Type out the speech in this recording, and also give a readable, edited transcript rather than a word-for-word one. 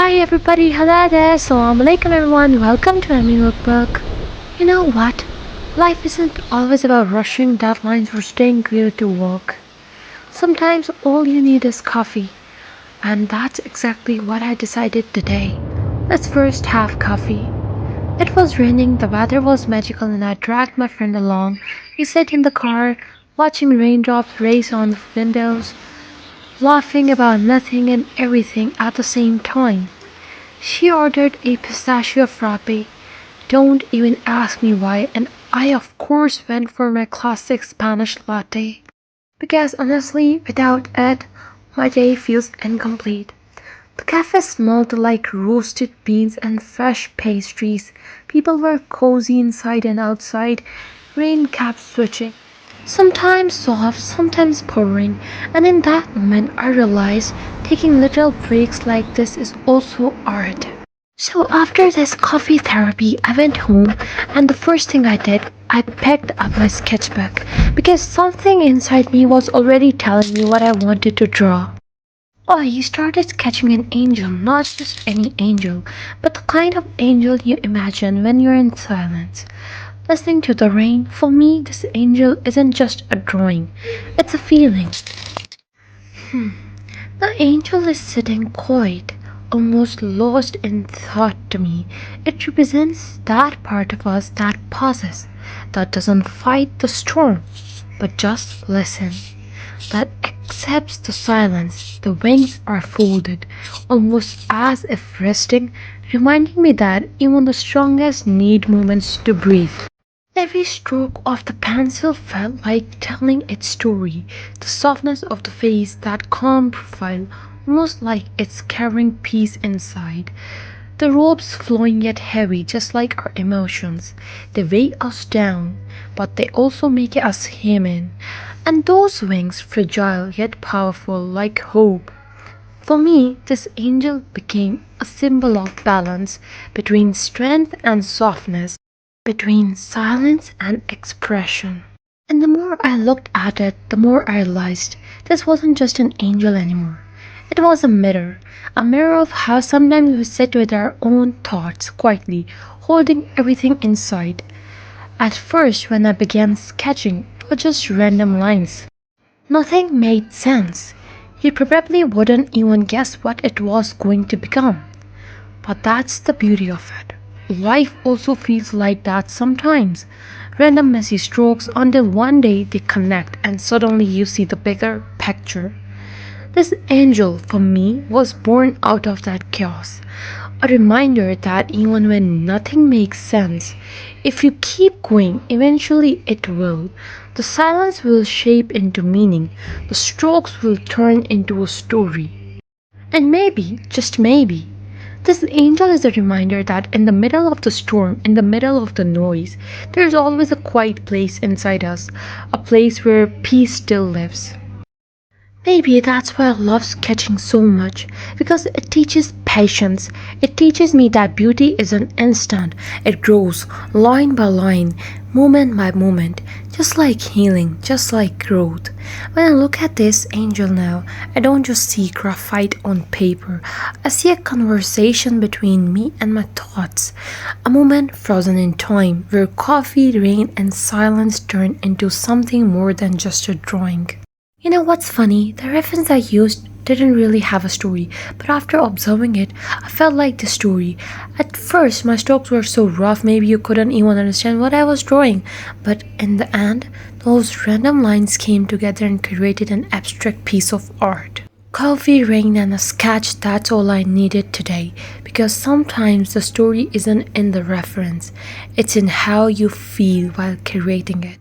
Hi everybody, hello there, Assalamu alaikum everyone, welcome to my workbook. You know what? Life isn't always about rushing deadlines or staying glued to work. Sometimes all you need is coffee, and that's exactly what I decided today. Let's first have coffee. It was raining, the weather was magical, and I dragged my friend along. We sat in the car, watching raindrops race on the windows, laughing about nothing and everything at the same time. She ordered a pistachio frappe. Don't even ask me why, and I of course went for my classic Spanish latte. Because honestly, without it, my day feels incomplete. The cafe smelled like roasted beans and fresh pastries. People were cozy inside and outside. Rain kept switching. Sometimes soft, sometimes pouring, and in that moment I realized taking little breaks like this is also art. So after this coffee therapy, I went home and the first thing I did, I picked up my sketchbook because something inside me was already telling me what I wanted to draw. I started sketching an angel, not just any angel, but the kind of angel you imagine when you're in silence. Listening to the rain, for me, this angel isn't just a drawing, it's a feeling. The angel is sitting quiet, almost lost in thought to me. It represents that part of us that pauses, that doesn't fight the storm, but just listens, that accepts the silence. The wings are folded, almost as if resting, reminding me that even the strongest need moments to breathe. Every stroke of the pencil felt like telling its story, the softness of the face, that calm profile, almost like it's carrying peace inside. The robes flowing yet heavy, just like our emotions. They weigh us down, but they also make us human. And those wings, fragile yet powerful, like hope. For me, this angel became a symbol of balance between strength and softness, between silence and expression. And the more I looked at it, the more I realized this wasn't just an angel anymore. It was a mirror of how sometimes we sit with our own thoughts quietly, holding everything inside. At first, when I began sketching, it was just random lines. Nothing made sense. You probably wouldn't even guess what it was going to become. But that's the beauty of it. Life also feels like that sometimes. Random messy strokes until one day they connect and suddenly you see the bigger picture. This angel, for me, was born out of that chaos. A reminder that even when nothing makes sense, if you keep going, eventually it will. The silence will shape into meaning, the strokes will turn into a story. And maybe, just maybe, this angel is a reminder that in the middle of the storm, in the middle of the noise, there's always a quiet place inside us, a place where peace still lives. Maybe that's why I love sketching so much because it teaches patience. It teaches me that beauty isn't instant, it grows line by line, moment by moment, just like healing, just like growth. When I look at this angel now, I don't just see graphite on paper, I see a conversation between me and my thoughts, a moment frozen in time where coffee, rain, and silence turn into something more than just a drawing. You know what's funny? The reference I used didn't really have a story, but after observing it, I felt like the story. At first, my strokes were so rough, maybe you couldn't even understand what I was drawing, but in the end, those random lines came together and created an abstract piece of art. Coffee, rain, and a sketch, that's all I needed today, because sometimes the story isn't in the reference, it's in how you feel while creating it.